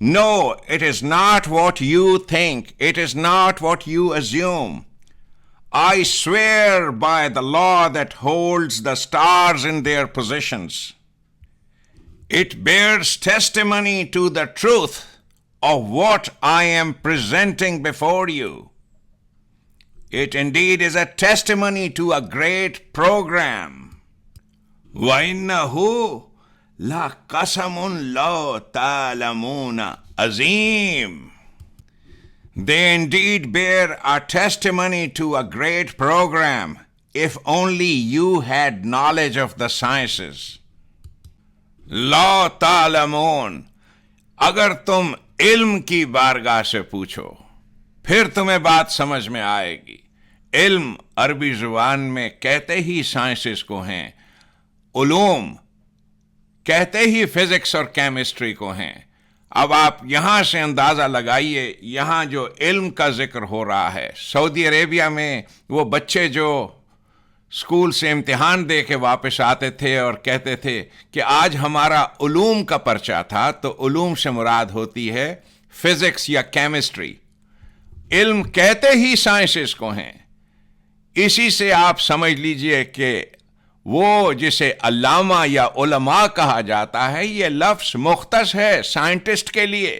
No, it is not what you think. It is not what you assume. I swear by the law that holds the stars in their positions. It bears testimony to the truth of what I am presenting before you. It indeed is a testimony to a great program. وَإِنَّهُ لَقَسَمٌ لَوْ تَعْلَمُونَ عَظِيمٌ. They indeed bear a testimony to a great program, if only you had knowledge of the sciences. لَوْ تَعْلَمُونَ, اگر تم علم کی بارگاہ سے پوچھو پھر تمہیں بات سمجھ میں آئے گی. علم عربی زبان میں کہتے ہی سائنسز کو ہیں، علوم کہتے ہی فزکس اور کیمسٹری کو ہیں. اب آپ یہاں سے اندازہ لگائیے، یہاں جو علم کا ذکر ہو رہا ہے، سعودی عربیہ میں وہ بچے جو اسکول سے امتحان دے کے واپس آتے تھے اور کہتے تھے کہ آج ہمارا علوم کا پرچہ تھا، تو علوم سے مراد ہوتی ہے فزکس یا کیمسٹری. علم کہتے ہی سائنسز کو ہیں. اسی سے آپ سمجھ لیجئے کہ وہ جسے علامہ یا علماء کہا جاتا ہے، یہ لفظ مختص ہے سائنٹسٹ کے لیے.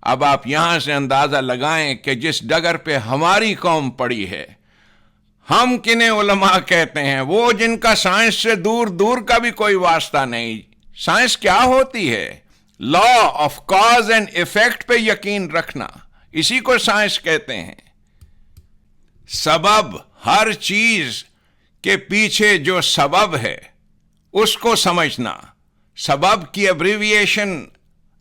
اب آپ یہاں سے اندازہ لگائیں کہ جس ڈگر پہ ہماری قوم پڑی ہے، ہم کنہیں علماء کہتے ہیں؟ وہ جن کا سائنس سے دور دور کا بھی کوئی واسطہ نہیں. سائنس کیا ہوتی ہے؟ Law of cause and effect پہ یقین رکھنا، اسی کو سائنس کہتے ہیں. سبب، ہر چیز کے پیچھے جو سبب ہے اس کو سمجھنا. سبب کی ابریویشن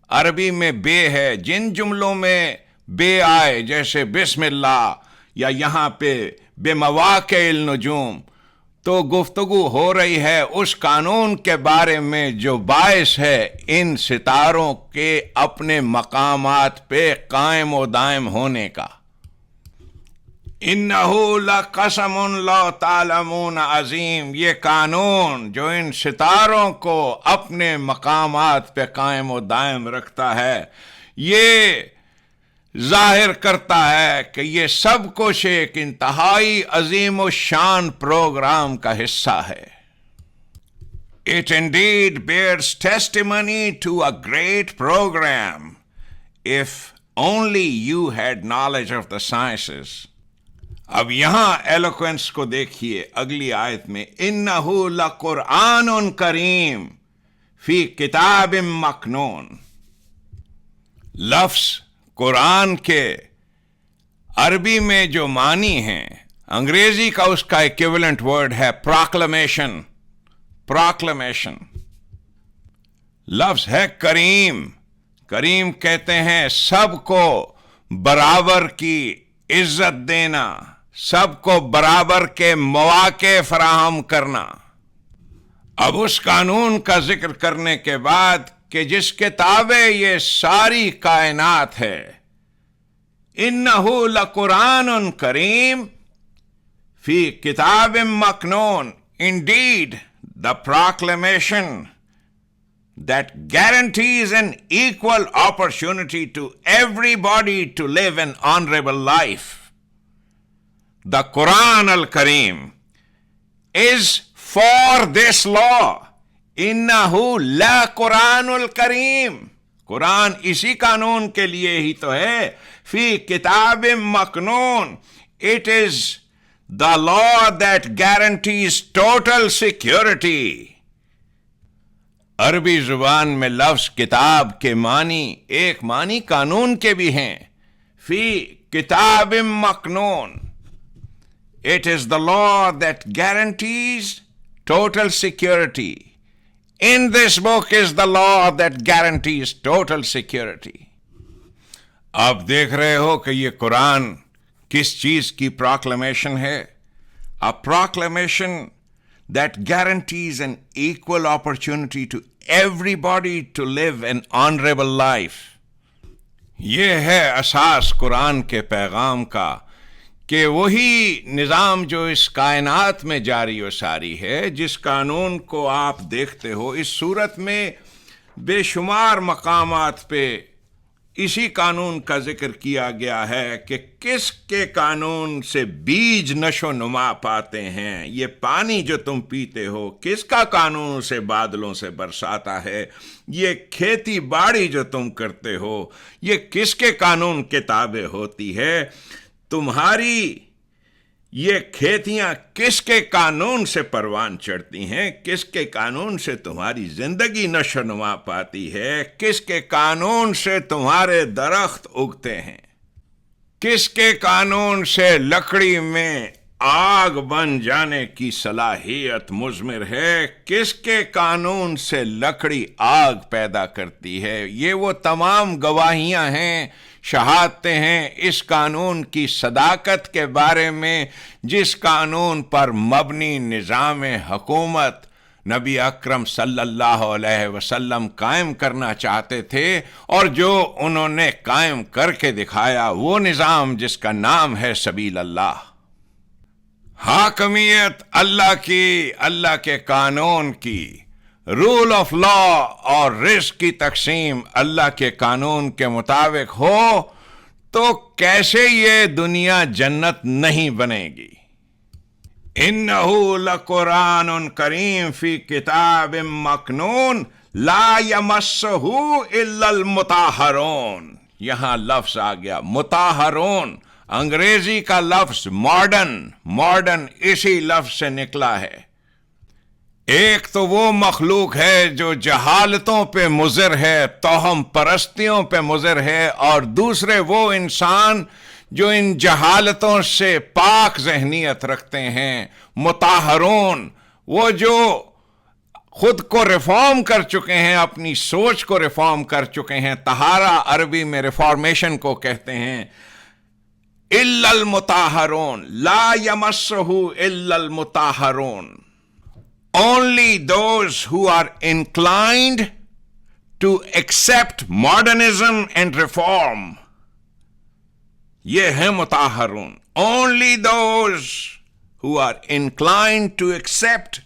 عربی میں بے ہے. جن جملوں میں بے آئے جیسے بسم اللہ یا یہاں پہ بے مواقع النجوم، تو گفتگو ہو رہی ہے اس قانون کے بارے میں جو باعث ہے ان ستاروں کے اپنے مقامات پہ قائم و دائم ہونے کا. اِنَّهُ لَقَسَمٌ لَوْ تَعْلَمُونَ عظیم، یہ قانون جو ان ستاروں کو اپنے مقامات پہ قائم و دائم رکھتا ہے، یہ ظاہر کرتا ہے کہ یہ سب کچھ ایک انتہائی عظیم و شان پروگرام کا حصہ ہے. It indeed bears testimony to a great program, if only you had knowledge of the sciences. اب یہاں ایلوکوینس کو دیکھیے اگلی آیت میں، اِنَّهُ لَقُرْآنٌ کریم فی کتاب مکنون. لفظ قرآن کے عربی میں جو معنی ہیں، انگریزی کا اس کا ایکویولنٹ ورڈ ہے پراکلمیشن. پراکلمیشن لفظ ہے کریم. کریم کہتے ہیں سب کو برابر کی عزت دینا، سب کو برابر کے مواقع فراہم کرنا. اب اس قانون کا ذکر کرنے کے بعد کہ جس کے تابع یہ ساری کائنات ہے، اِنَّهُ لَقُرْآنٌ کریم فی کتاب مکنون. Indeed, the proclamation that guarantees an equal opportunity to everybody to live an honorable life. The Quran al-Kareem is for this law. اِنَّهُ لَقُرْآنُ الْكَرِيمٌ. قرآن اسی قانون کے لیے ہی تو ہے. فی کتاب مکنون. It is the law that guarantees total security. عربی زبان میں لفظ کتاب کے معنی ایک معنی قانون کے بھی ہیں. فی کتاب مکنون. It is the law that guarantees total security. In this book is the law that guarantees total security. آپ دیکھ رہے ہو کہ یہ قرآن کس چیز کی پروکلیمیشن ہے؟ A proclamation that guarantees an equal opportunity to everybody to live an honorable life. یہ ہے اساس قرآن کے پیغام کا کہ وہی نظام جو اس کائنات میں جاری و ساری ہے، جس قانون کو آپ دیکھتے ہو اس صورت میں بے شمار مقامات پہ اسی قانون کا ذکر کیا گیا ہے کہ کس کے قانون سے بیج نشو نما پاتے ہیں. یہ پانی جو تم پیتے ہو کس کا قانون سے بادلوں سے برساتا ہے. یہ کھیتی باڑی جو تم کرتے ہو یہ کس کے قانون کے تابع ہوتی ہے. تمہاری یہ کھیتیاں کس کے قانون سے پروان چڑھتی ہیں. کس کے قانون سے تمہاری زندگی نشو نما پاتی ہے. کس کے قانون سے تمہارے درخت اگتے ہیں. کس کے قانون سے لکڑی میں آگ بن جانے کی صلاحیت مضمر ہے. کس کے قانون سے لکڑی آگ پیدا کرتی ہے. یہ وہ تمام گواہیاں ہیں، شہادتیں ہیں اس قانون کی صداقت کے بارے میں جس قانون پر مبنی نظام حکومت نبی اکرم صلی اللہ علیہ وسلم قائم کرنا چاہتے تھے، اور جو انہوں نے قائم کر کے دکھایا وہ نظام جس کا نام ہے سبیل اللہ. حاکمیت اللہ کی، اللہ کے قانون کی، رول آف لا اور رزق کی تقسیم اللہ کے قانون کے مطابق ہو تو کیسے یہ دنیا جنت نہیں بنے گی. انہو لقرآن کریم فی کتاب مکنون لا یمسہ الا المطہرون. یہاں لفظ آ گیا مطہرون، انگریزی کا لفظ ماڈرن اسی لفظ سے نکلا ہے. ایک تو وہ مخلوق ہے جو جہالتوں پہ مضر ہے، توہم پرستیوں پہ مضر ہے، اور دوسرے وہ انسان جو ان جہالتوں سے پاک ذہنیت رکھتے ہیں، مطہرون، وہ جو خود کو ریفارم کر چکے ہیں، اپنی سوچ کو ریفارم کر چکے ہیں. طہارہ عربی میں ریفارمیشن کو کہتے ہیں. الا المطہرون لا یمسہ الا المطہرون. Only those who are inclined to accept modernism and reform. یہ ہے مطہرون. Only those who are inclined to accept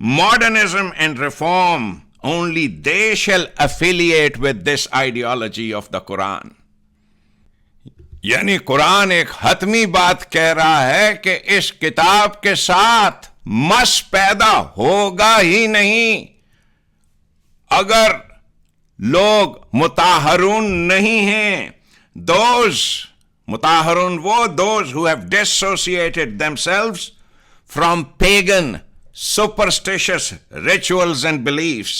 modernism and reform, only they shall affiliate with this ideology of the Quran. یعنی قرآن ایک حتمی بات کہہ رہا ہے کہ اس کتاب کے ساتھ مس پیدا ہوگا ہی نہیں اگر لوگ مطہرون نہیں ہیں. دوز مطہرون وہ those who have dissociated themselves from pagan superstitious rituals and beliefs.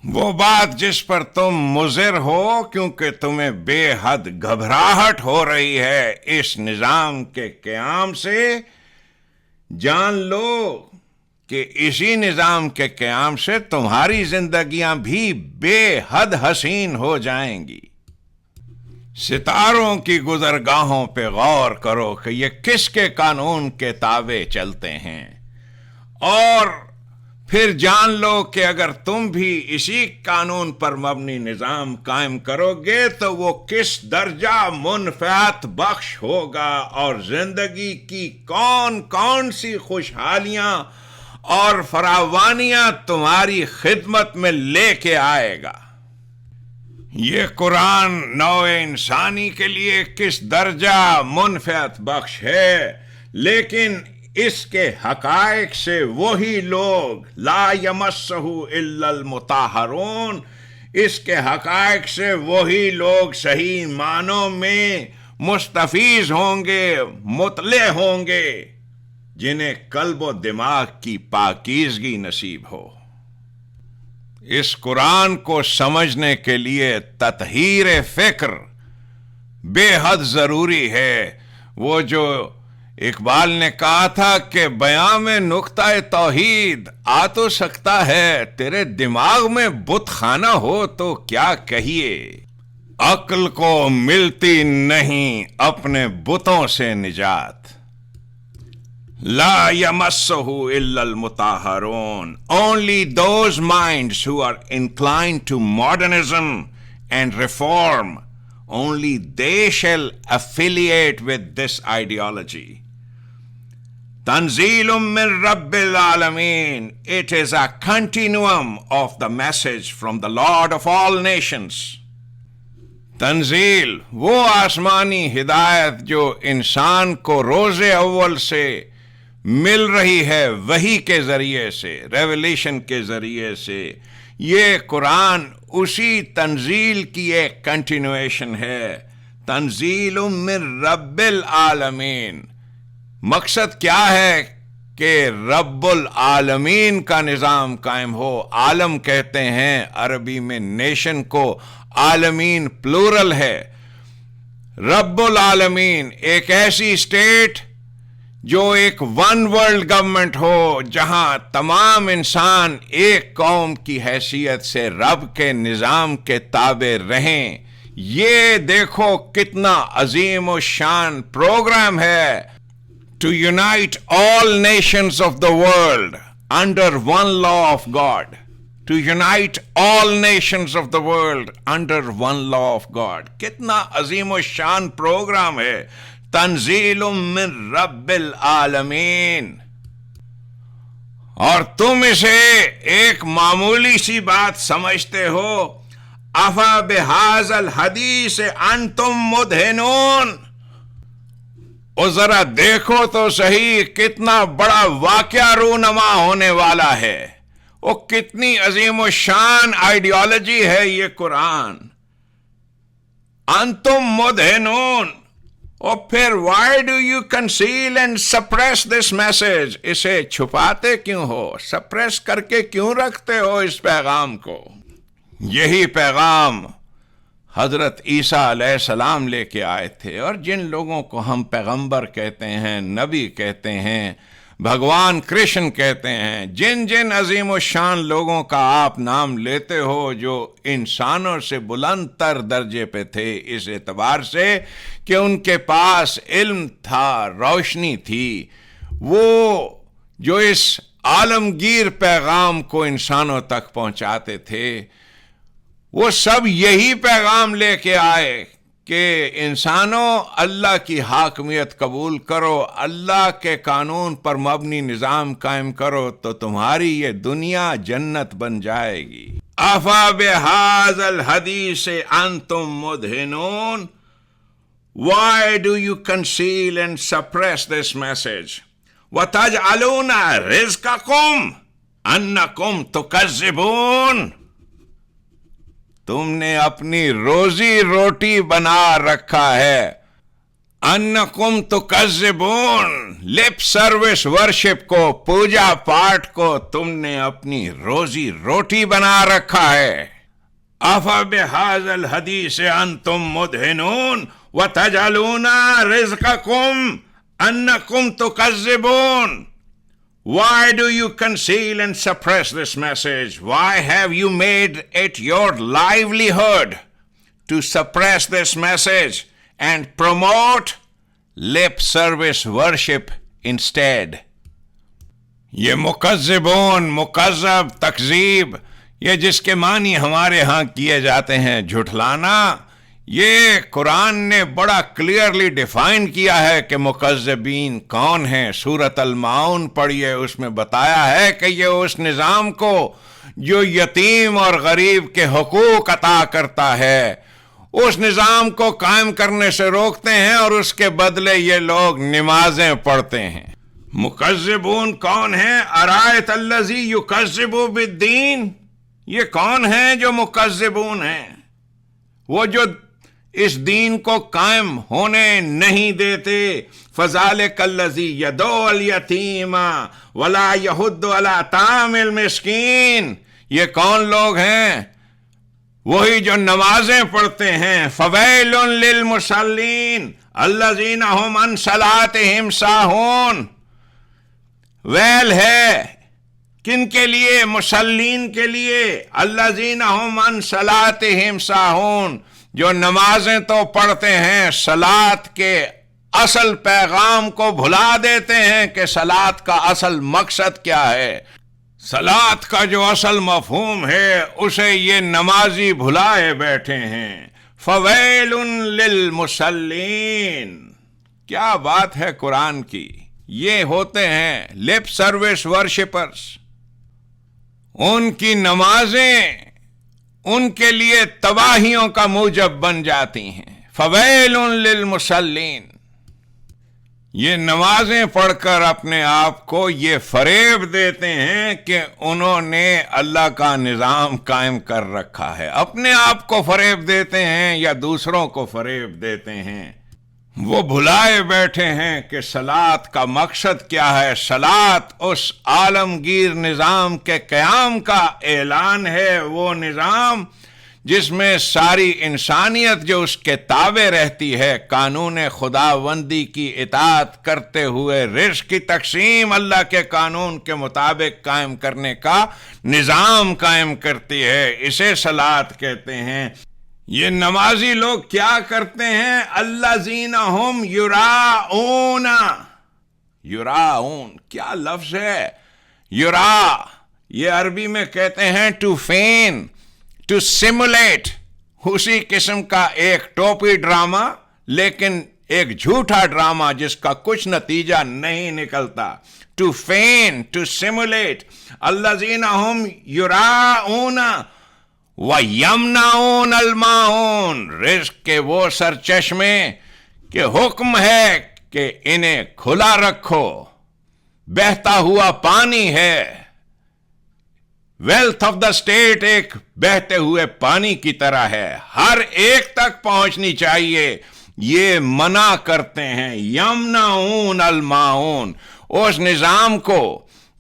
وہ بات جس پر تم مضر ہو کیونکہ تمہیں بے حد گھبراہٹ ہو رہی ہے اس نظام کے قیام سے، جان لو کہ اسی نظام کے قیام سے تمہاری زندگیاں بھی بے حد حسین ہو جائیں گی. ستاروں کی گزرگاہوں پہ غور کرو کہ یہ کس کے قانون کے تابع چلتے ہیں، اور پھر جان لو کہ اگر تم بھی اسی قانون پر مبنی نظام قائم کرو گے تو وہ کس درجہ منفعت بخش ہوگا، اور زندگی کی کون کون سی خوشحالیاں اور فراوانیاں تمہاری خدمت میں لے کے آئے گا. یہ قرآن نوع انسانی کے لیے کس درجہ منفعت بخش ہے، لیکن اس کے حقائق سے وہی لوگ لا یمسہ الا المطہرون، اس کے حقائق سے وہی لوگ صحیح معنوں میں مستفیض ہوں گے، مطلع ہوں گے، جنہیں قلب و دماغ کی پاکیزگی نصیب ہو. اس قرآن کو سمجھنے کے لیے تطہیر فکر بے حد ضروری ہے. وہ جو اقبال نے کہا تھا کہ بیاں میں نقطہ توحید آ تو سکتا ہے، تیرے دماغ میں بت خانہ ہو تو کیا کہیے. عقل کو ملتی نہیں اپنے بتوں سے نجات. لا یمسہ الا المطہرون. Only those minds who are inclined to modernism and reform, only they shall affiliate with this ideology. تنزیل من رب العالمین. It is a continuum of the message from the Lord of all nations. تنزیل وہ آسمانی ہدایت جو انسان کو روز اول سے مل رہی ہے وحی کے ذریعے سے، ریولیشن کے ذریعے سے. یہ قرآن اسی تنزیل کی ایک کنٹینویشن ہے. تنزیل من رب العالمین. مقصد کیا ہے کہ رب العالمین کا نظام قائم ہو. عالم کہتے ہیں عربی میں نیشن کو، عالمین پلورل ہے. رب العالمین ایک ایسی اسٹیٹ جو ایک ون ورلڈ گورنمنٹ ہو، جہاں تمام انسان ایک قوم کی حیثیت سے رب کے نظام کے تابع رہیں. یہ دیکھو کتنا عظیم و شان پروگرام ہے. To unite all nations of the world under one law of God. To unite all nations of the world under one law of God. کتنا عظیم و شان پروگرام ہے. تنزیل من رب العالمین. اور تم اسے ایک معمولی سی بات سمجھتے ہو. افا بہذا الحدیث انتم مدہنون. اور ذرا دیکھو تو صحیح کتنا بڑا واقعہ رونما ہونے والا ہے. وہ کتنی عظیم و شان آئیڈیالوجی ہے یہ قرآن. انتم مدہنون. اور پھر why do you conceal and suppress this message. اسے چھپاتے کیوں ہو، سپریس کر کے کیوں رکھتے ہو اس پیغام کو؟ یہی پیغام حضرت عیسیٰ علیہ السلام لے کے آئے تھے. اور جن لوگوں کو ہم پیغمبر کہتے ہیں، نبی کہتے ہیں، بھگوان کرشن کہتے ہیں، جن جن عظیم و شان لوگوں کا آپ نام لیتے ہو جو انسانوں سے بلند تر درجے پہ تھے، اس اعتبار سے کہ ان کے پاس علم تھا، روشنی تھی، وہ جو اس عالمگیر پیغام کو انسانوں تک پہنچاتے تھے، وہ سب یہی پیغام لے کے آئے کہ انسانوں اللہ کی حاکمیت قبول کرو، اللہ کے قانون پر مبنی نظام قائم کرو تو تمہاری یہ دنیا جنت بن جائے گی. افا بہذا الحدیث انتم مدہنون. Why do you conceal and suppress this message? وَتَجْعَلُونَ رِزْقَكُمْ أَنَّكُمْ تُكَذِّبُونَ. تم نے اپنی روزی روٹی بنا رکھا ہے. انکم تکذبون. لپ سروس ورشپ کو، پوجا پاٹ کو تم نے اپنی روزی روٹی بنا رکھا ہے. افا بہذا الحدیث انتم مدہنون وتجعلون رزقکم income تکذبون. Why do you conceal and suppress this message? Why have you made it your livelihood to suppress this message and promote lip service worship instead? یہ مکذبون، مکذب، تکذیب، یہ جس کے معنی ہمارے ہاں کیے جاتے ہیں جھٹلانا، یہ قرآن نے بڑا کلیئرلی ڈیفائن کیا ہے کہ مکذبین کون ہیں. سورۃ المعون پڑھیے، اس میں بتایا ہے کہ یہ اس نظام کو جو یتیم اور غریب کے حقوق عطا کرتا ہے، اس نظام کو قائم کرنے سے روکتے ہیں اور اس کے بدلے یہ لوگ نمازیں پڑھتے ہیں. مکذبون کون ہیں؟ ارائیت الذی یکذب بالدین. یہ کون ہیں جو مکذبون ہیں؟ وہ جو اس دین کو قائم ہونے نہیں دیتے. فذالک الذی یدعو الیتیم ولا یحض علی طعام المسکین. یہ کون لوگ ہیں؟ وہی جو نمازیں پڑھتے ہیں. فویل للمصلین الذین هم عن صلاتهم ساہون. ویل ہے کن کے لیے؟ مصلین کے لیے. الذین هم عن صلاتهم ساہون، جو نمازیں تو پڑھتے ہیں، صلاۃ کے اصل پیغام کو بھلا دیتے ہیں کہ صلاۃ کا اصل مقصد کیا ہے، صلاۃ کا جو اصل مفہوم ہے اسے یہ نمازی بھلائے بیٹھے ہیں. فویل للمصلین. کیا بات ہے قرآن کی. یہ ہوتے ہیں لپ سروس ورشپرز. ان کی نمازیں ان کے لیے تباہیوں کا موجب بن جاتی ہیں۔ فویل للمصلین، یہ نمازیں پڑھ کر اپنے آپ کو یہ فریب دیتے ہیں کہ انہوں نے اللہ کا نظام قائم کر رکھا ہے۔ اپنے آپ کو فریب دیتے ہیں یا دوسروں کو فریب دیتے ہیں؟ وہ بھلائے بیٹھے ہیں کہ صلاۃ کا مقصد کیا ہے۔ صلاۃ اس عالمگیر نظام کے قیام کا اعلان ہے، وہ نظام جس میں ساری انسانیت جو اس کے تابع رہتی ہے، قانون خداوندی کی اطاعت کرتے ہوئے رزق کی تقسیم اللہ کے قانون کے مطابق قائم کرنے کا نظام قائم کرتی ہے، اسے صلاۃ کہتے ہیں۔ یہ نمازی لوگ کیا کرتے ہیں؟ الذین ہم یراؤون، یراؤون کیا لفظ ہے؟ یرا، یہ عربی میں کہتے ہیں ٹو فین، ٹو سیمولیٹ، اسی قسم کا ایک ٹوپی ڈرامہ، لیکن ایک جھوٹا ڈرامہ جس کا کچھ نتیجہ نہیں نکلتا۔ ٹو فین، ٹو سیمولیٹ، الذین ہم یراؤون وَيَمْنَعُونَ الْمَاعُونَ، رزق کے وہ سرچشمے کہ حکم ہے کہ انہیں کھلا رکھو، بہتا ہوا پانی ہے، ویلتھ آف دا اسٹیٹ ایک بہتے ہوئے پانی کی طرح ہے، ہر ایک تک پہنچنی چاہیے، یہ منع کرتے ہیں۔ یمنعون الماعون، اس نظام کو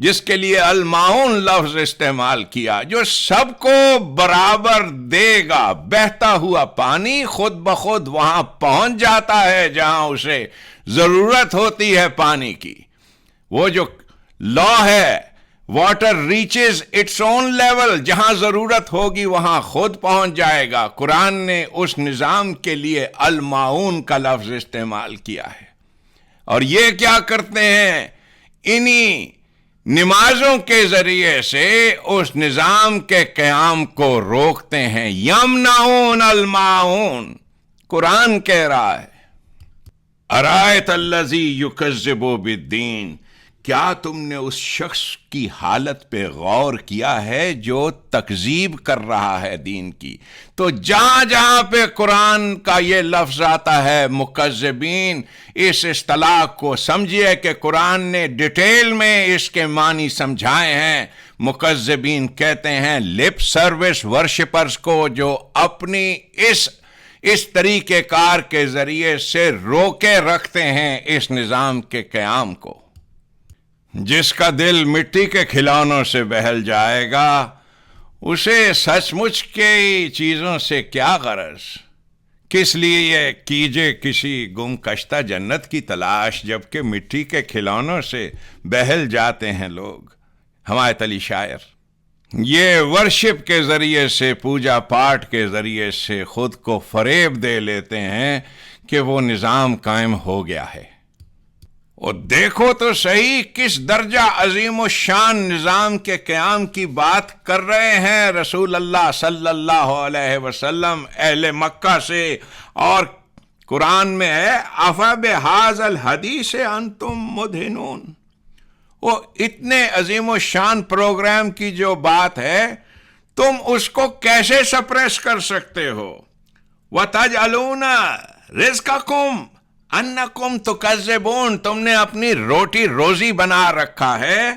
جس کے لیے الماعون لفظ استعمال کیا، جو سب کو برابر دے گا، بہتا ہوا پانی خود بخود وہاں پہنچ جاتا ہے جہاں اسے ضرورت ہوتی ہے پانی کی۔ وہ جو لا ہے، water reaches its own level, جہاں ضرورت ہوگی وہاں خود پہنچ جائے گا۔ قرآن نے اس نظام کے لیے الماعون کا لفظ استعمال کیا ہے۔ اور یہ کیا کرتے ہیں؟ انہی نمازوں کے ذریعے سے اس نظام کے قیام کو روکتے ہیں۔ یمنعون الماعون، قرآن کہہ رہا ہے ارائیت الذی یکذب بالدین، کیا تم نے اس شخص کی حالت پہ غور کیا ہے جو تکذیب کر رہا ہے دین کی؟ تو جہاں جہاں پہ قرآن کا یہ لفظ آتا ہے مکذبین، اس اصطلاح کو سمجھیے کہ قرآن نے ڈیٹیل میں اس کے معنی سمجھائے ہیں۔ مکذبین کہتے ہیں لپ سروس ورشپرز کو، جو اپنی اس طریقہ کار کے ذریعے سے روکے رکھتے ہیں اس نظام کے قیام کو۔ جس کا دل مٹی کے کھلونوں سے بہل جائے گا، اسے سچ مچ کے چیزوں سے کیا غرض؟ کس لیے یہ کیجے کسی گم کشتہ جنت کی تلاش، جبکہ مٹی کے کھلونوں سے بہل جاتے ہیں لوگ۔ حمایت علی شاعر۔ یہ ورشپ کے ذریعے سے، پوجا پاٹ کے ذریعے سے خود کو فریب دے لیتے ہیں کہ وہ نظام قائم ہو گیا ہے۔ اور دیکھو تو صحیح کس درجہ عظیم و شان نظام کے قیام کی بات کر رہے ہیں رسول اللہ صلی اللہ علیہ وسلم اہل مکہ سے، اور قرآن میں ہے افبہذا الحدیث انتم مدہنون۔ وہ اتنے عظیم و شان پروگرام کی جو بات ہے، تم اس کو کیسے سپریس کر سکتے ہو؟ وَتَجْعَلُونَ رِزْقَكُمْ انکم تکذبون، تم نے اپنی روٹی روزی بنا رکھا ہے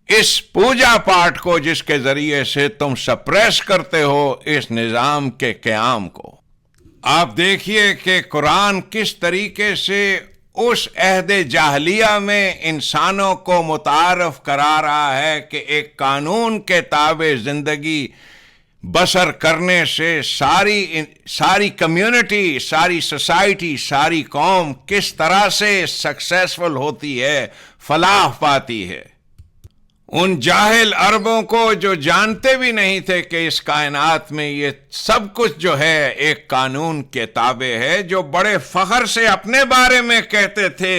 اس پوجا پاٹ کو، جس کے ذریعے سے تم سپریس کرتے ہو اس نظام کے قیام کو۔ آپ دیکھیے کہ قرآن کس طریقے سے اس عہد جاہلیہ میں انسانوں کو متعارف کرا رہا ہے کہ ایک قانون کے تابع زندگی بسر کرنے سے ساری کمیونٹی، ساری سوسائٹی، ساری قوم کس طرح سے سکسیسفل ہوتی ہے، فلاح پاتی ہے۔ ان جاہل عربوں کو جو جانتے بھی نہیں تھے کہ اس کائنات میں یہ سب کچھ جو ہے ایک قانون کے تابع ہے، جو بڑے فخر سے اپنے بارے میں کہتے تھے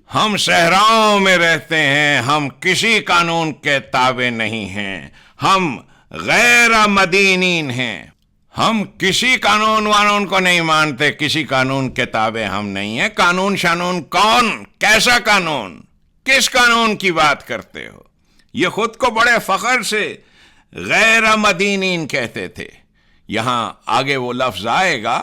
ہم صحراؤں میں رہتے ہیں، ہم کسی قانون کے تابع نہیں ہیں، ہم غیر مدینین ہیں، ہم کسی قانون وانون کو نہیں مانتے، کسی قانون کے تابع ہم نہیں ہیں۔ قانون شانون کون؟ کیسا قانون؟ کس قانون کی بات کرتے ہو؟ یہ خود کو بڑے فخر سے غیر مدینین کہتے تھے. یہاں آگے وہ لفظ آئے گا.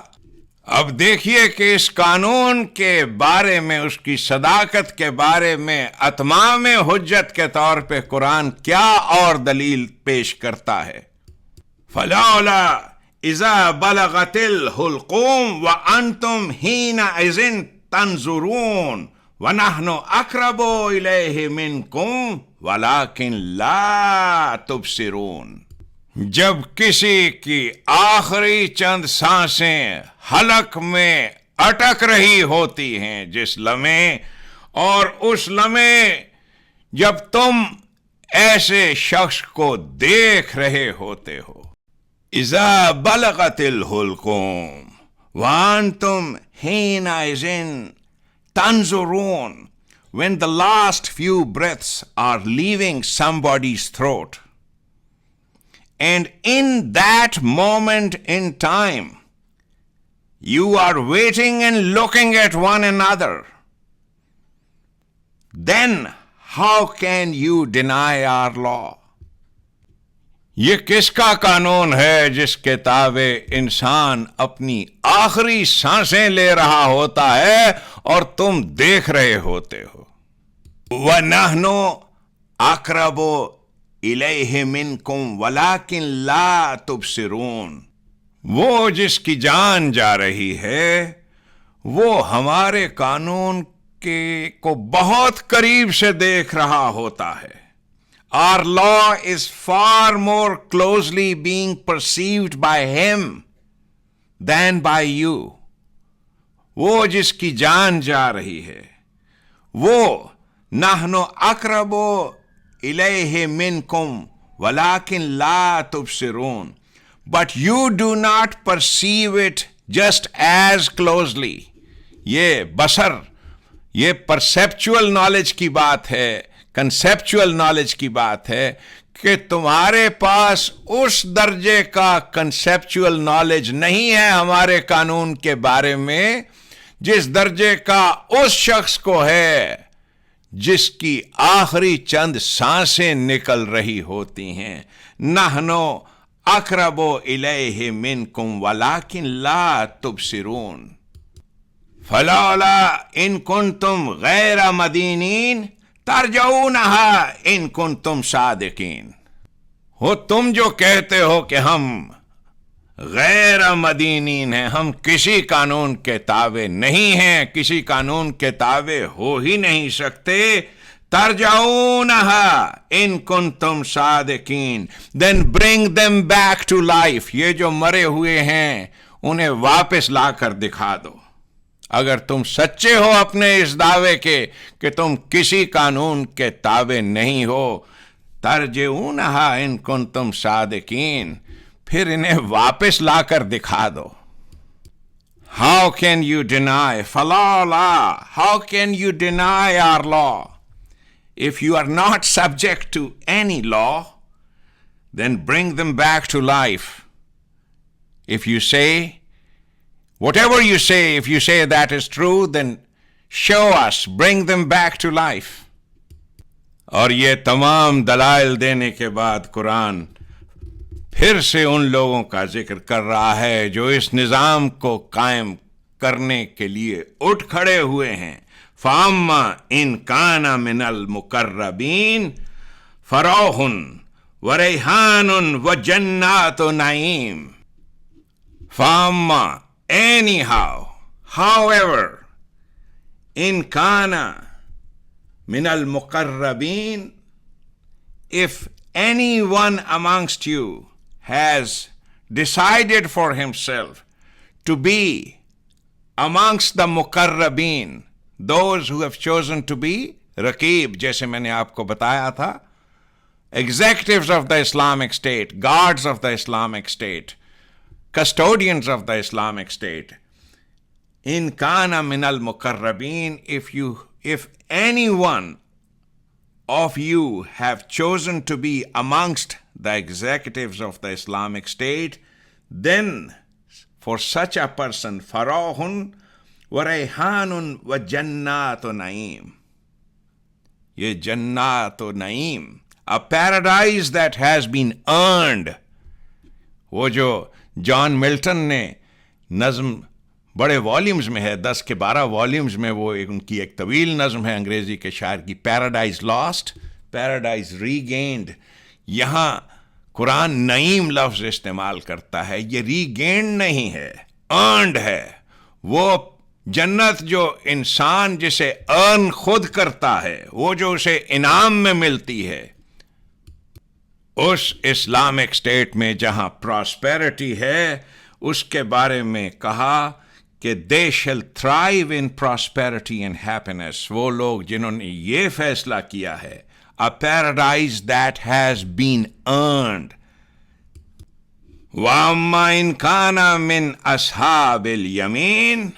اب دیکھیے کہ اس قانون کے بارے میں، اس کی صداقت کے بارے میں اتمام حجت کے طور پہ قرآن کیا اور دلیل پیش کرتا ہے. فلولا اذا بلغت الحلقوم وانتم حینئذ تنظرون وَنَحْنُ أَقْرَبُ إِلَيْهِ مِنْكُمْ وَلَكِنْ لَا تُبْصِرُونَ. جب کسی کی آخری چند سانسیں حلق میں اٹک رہی ہوتی ہیں جس لمحے، اور اس لمحے جب تم ایسے شخص کو دیکھ رہے ہوتے ہو. اذا بلغت الحلقوم وانتم حینئذ تنظرون, when the last few breaths are leaving somebody's throat, and in that moment in time you are waiting and looking at one another, then how can you deny our law? یہ کس کا قانون ہے جس کے تابع انسان اپنی آخری سانسیں لے رہا ہوتا ہے اور تم دیکھ رہے ہوتے ہو. وَنَحْنُ أَقْرَبُ إِلَيْهِ مِنْكُمْ وَلَكِنْ لَا تُبْصِرُونَ. وہ جس کی جان جا رہی ہے وہ ہمارے قانون کو بہت قریب سے دیکھ رہا ہوتا ہے. Our law is far more closely being perceived by him than by you. وہ جس کی جان جا رہی ہے وہ نحن اقرب الیہ منکم ولکن لا تبصرون. But you do not perceive it just as closely. یہ بصر، یہ پرسیپچول نالج کی بات ہے، کنسیپچول نالج کی بات ہے کہ تمہارے پاس اس درجے کا کنسیپچول نالج نہیں ہے ہمارے قانون کے بارے میں جس درجے کا اس شخص کو ہے جس کی آخری چند سانسیں نکل رہی ہوتی ہیں. نحن اقرب الیہ منکم ولکن لا تبصرون. فلولا ان کنتم غیر مدینین ترجعونہا ان کنتم صادقین. ہو تم جو کہتے ہو کہ ہم غیر مدینین ہیں، ہم کسی قانون کے تابع نہیں ہیں، کسی قانون کے تابع ہو ہی نہیں سکتے. ترجعونہا ان کنتم صادقین. Then bring them back to life. یہ جو مرے ہوئے ہیں انہیں واپس لا کر دکھا دو. اگر تم سچے ہو اپنے اس دعوے کے کہ تم کسی قانون کے تابع نہیں ہو، ترجعونہا ان کنتم صادقین، پھر انہیں واپس لا کر دکھا دو. How can you deny فَلَوْلَا how can you deny our law? If you are not subject to any law, then bring them back to life. If you say whatever you say, if you say that is true, then show us, bring them back to life. اور یہ تمام دلائل دینے کے بعد قرآن پھر سے ان لوگوں کا ذکر کر رہا ہے جو اس نظام کو قائم کرنے کے لیے اٹھ کھڑے ہوئے ہیں. فَأَمَّا إِنْ كَانَ مِنَ الْمُقَرَّبِينَ فَرَوْحٌ وَرَيْحَانٌ وَجَنَّاتُ نَعِيمٍ. فَأَمَّا anyhow, however, in kana min al-muqarrabin, if anyone amongst you has decided for himself to be amongst the muqarrabin, those who have chosen to be raqib, جیسے میں نے آپ کو بتایا تھا, executives of the Islamic State, guards of the Islamic State, custodians of the Islamic State. In kana min al-muqarrabin, if anyone of you have chosen to be amongst the executives of the Islamic State, then for such a person, farahun wa rayhanun wa jannatu naim. یہ جنات و نعیم a paradise that has been earned. وہ جو جان Milton نے نظم بڑے volumes میں ہے, 10 کے 12 والیومز میں, وہ ان کی ایک طویل نظم ہے انگریزی کے شاعر کی, پیراڈائز لاسٹ پیراڈائز ری گینڈ. یہاں قرآن نعیم لفظ استعمال کرتا ہے, یہ ری گینڈ نہیں ہے, ارنڈ ہے. وہ جنت جو انسان جسے ارن خود کرتا ہے, وہ جو اسے انعام میں ملتی ہے, اس اسلامک اسٹیٹ میں جہاں پراسپیرٹی ہے, اس کے بارے میں کہا کہ they shall thrive in prosperity and happiness. وہ لوگ جنہوں نے یہ فیصلہ کیا ہے, a paradise that has been earned. وَأَمَّا إِنْ كَانَ مِنْ أَصْحَابِ الْيَمِينِ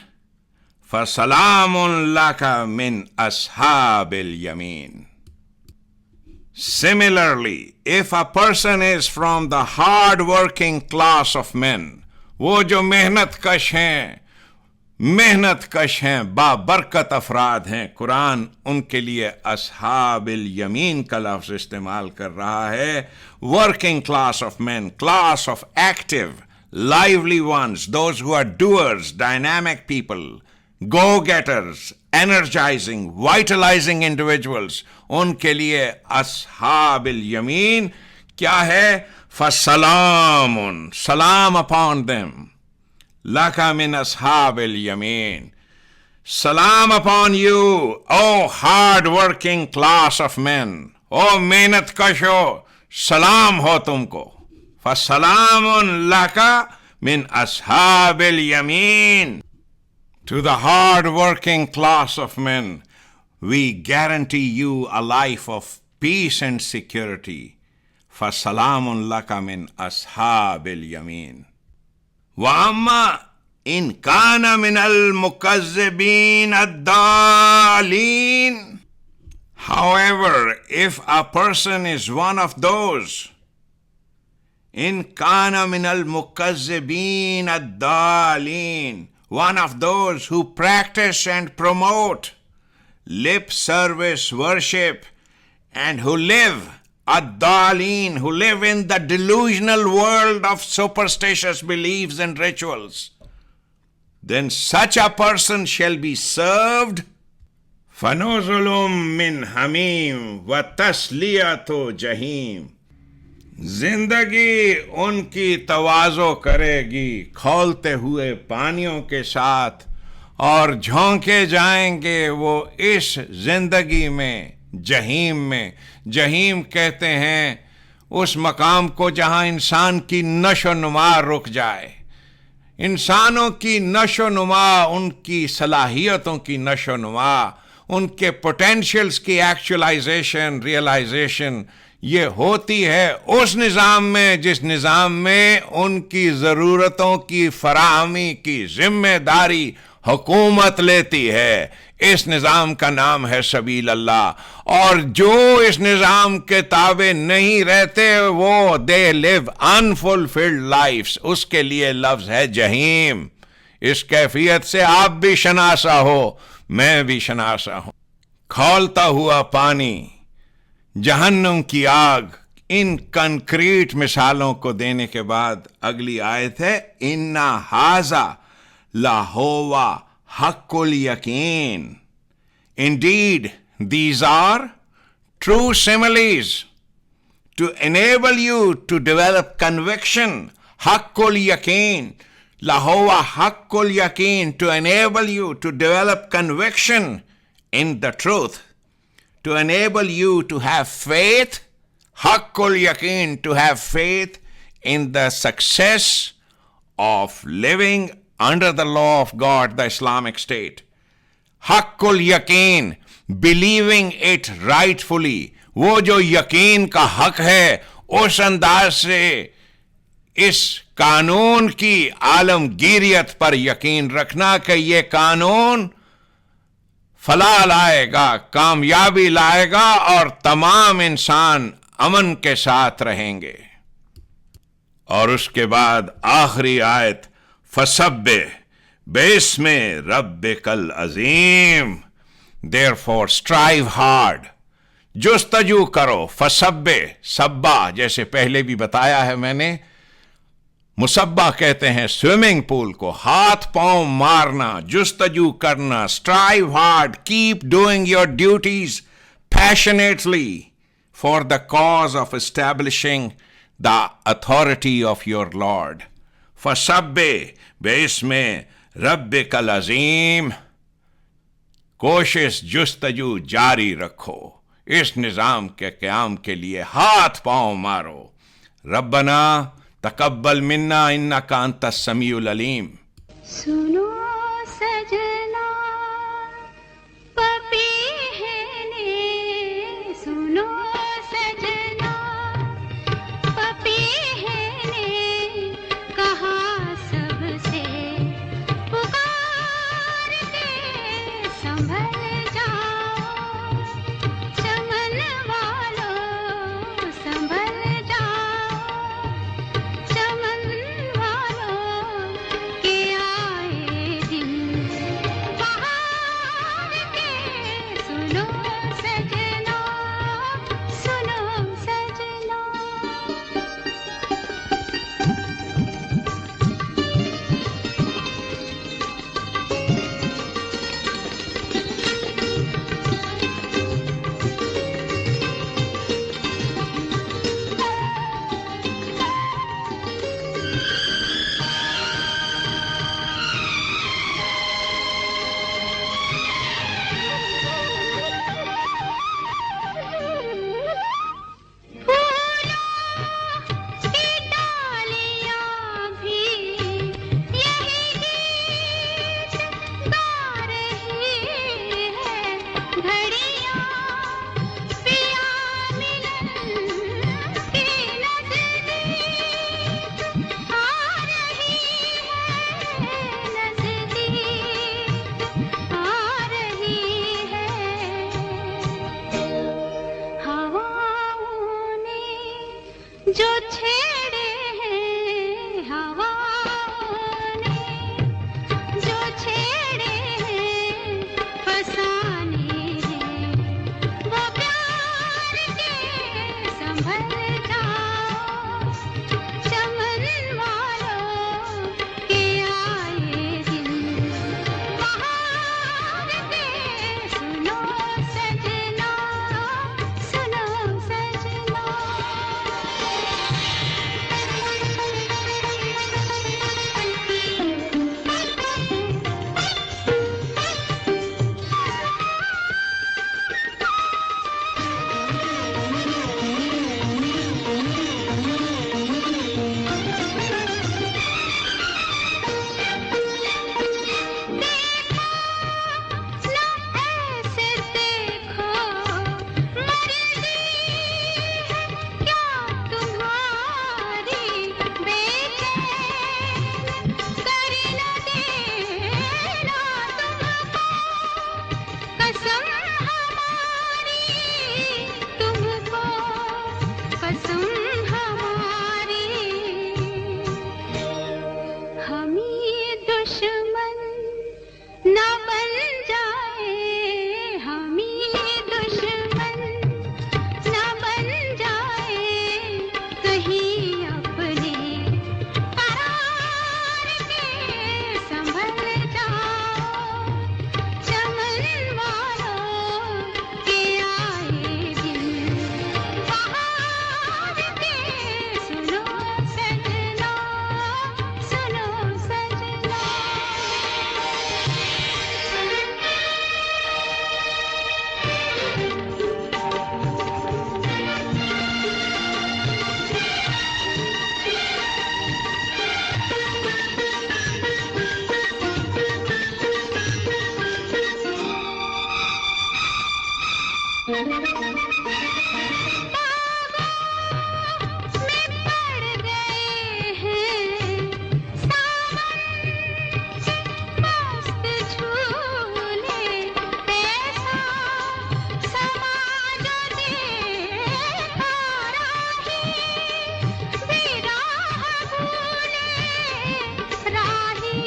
فَسَلَامٌ لَكَ مِنْ أَصْحَابِ الْيَمِينِ. Similarly, if a person is from the hard-working class of men, وہ جو محنت کش ہیں, بابرکت افراد ہیں, قرآن ان کے لیے اصحاب الیمین کا لفظ استعمال کر رہا ہے. Working class of men, class of active, lively ones, those who are doers, dynamic people, go-getters, energizing, vitalizing individuals, ان کے لیے اصحاب الیمین کیا ہے؟ فَسَلَامٌ, salam upon them. لَكَ مِنْ أَصْحَابِ الْيَمِينِ, salam upon you, O hard-working class of men. O محنت کشو, سلام ہو تم کو. فَسَلَامٌ لَكَ مِنْ أَصْحَابِ الْيَمِينِ. To the hard-working class of men, we guarantee you a life of peace and security. فَسَلَامٌ لَكَ مِنْ أَصْحَابِ الْيَمِينِ. وَأَمَّا إِنْ كَانَ مِنَ الْمُكَذِّبِينَ الضَّالِّينَ. However, if a person is one of those, إِنْ كَانَ مِنَ الْمُكَذِّبِينَ الضَّالِّينَ, one of those who practice and promote lip service worship and who live ad-dalin, who live in the delusional world of superstitious beliefs and rituals, then such a person shall be served فَنُزُلٌ مِّنْ حَمِيمٍ وَتَصْلِيَةُ جَحِيمٍ. زندگی ان کی تواضع کرے گی کھولتے ہوئے پانیوں کے ساتھ, اور جھونکے جائیں گے وہ اس زندگی میں جہیم میں. جہیم کہتے ہیں اس مقام کو جہاں انسان کی نشو و نما رک جائے. انسانوں کی نشو و نما, ان کی صلاحیتوں کی نشو و نما, ان کے پوٹینشیلز کی ایکچولائزیشن, ریئلائزیشن, یہ ہوتی ہے اس نظام میں جس نظام میں ان کی ضرورتوں کی فراہمی کی ذمہ داری حکومت لیتی ہے. اس نظام کا نام ہے سبیل اللہ, اور جو اس نظام کے تابع نہیں رہتے وہ دے لیو انفلفلڈ لائفز, اس کے لیے لفظ ہے جہیم. اس کیفیت سے آپ بھی شناسا ہو, میں بھی شناسا ہوں. کھولتا ہوا پانی, جہنم کی آگ, ان کنکریٹ مثالوں کو دینے کے بعد اگلی آیت ہے اِنَّ هَذَا لَهُوَ حَقُّ الْيَقِينِ. Indeed, these are true similes to enable you to develop conviction. حَقُّ الْيَقِينِ, لَهُوَ حَقُّ الْيَقِينِ, to enable you to develop conviction in the truth, to enable you to have faith, haqqul yaqeen, to have faith in the success of living under the law of God, the Islamic State. Haqqul yaqeen, believing it rightfully. وہ جو یقین کا حق ہے اس انداز سے اس قانون کی عالمگیریت پر یقین رکھنا کہ یہ قانون فلاح لائے گا, کامیابی لائے گا, اور تمام انسان امن کے ساتھ رہیں گے. اور اس کے بعد آخری آیت فَسَبِّحْ بِاسْمِ رَبِّكَ الْعَظِيمِ. Therefore strive hard. جستجو کرو، فسبے، سبا جیسے پہلے بھی بتایا ہے میں نے، مسبہ کہتے ہیں سوئمنگ پول کو، ہاتھ پاؤں مارنا، جستجو کرنا، strive hard, keep doing your duties passionately for the cause of establishing the authority of your lord. فسبے باسم ربک العظیم، کوشش جستجو جاری رکھو، اس نظام کے قیام کے لیے ہاتھ پاؤں مارو. ربنا تقبل منا انک انت السمیع العلیم. سنو سجنا پپی ہے نے، سنو سجنا پپی ہے نے کہا سب سے پکار کے سنبھل جاؤ، چمن والو سنبھل جاؤ، چمن والو کے آئے دن بہار کے، سنو سجنا، سنو سجنا. جو چھیڑے ہیں ہواؤں نے، جو چھیڑے ہیں فسانے ہیں، وہ پیار کے سنبھل جاؤ، چمن والوں کے آئے دن بہار کے، سنو سجنا، سنو سجنا. ایسے دیکھو مرضی ہے کیا تمہاری، بے چین کر نہ دینا تم کو، قسم ہماری تم کو، قسم ہماری. ہمیں دشمن نہ بن جائے، ہمیں دشمن نہ بن جائے، کہیں اپنے قرار کے سنبھل جاؤ، چمن والوں کے آئے دن بہار کے، سنو سجنا، سنو سجنا. میں پڑ گئے ہیں ساون کے مست جھولے، ایسا سما جو دیکھا راہی بھی راہ بھولے، راہی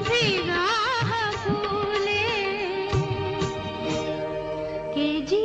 بھی راہ بھولے، کہ جی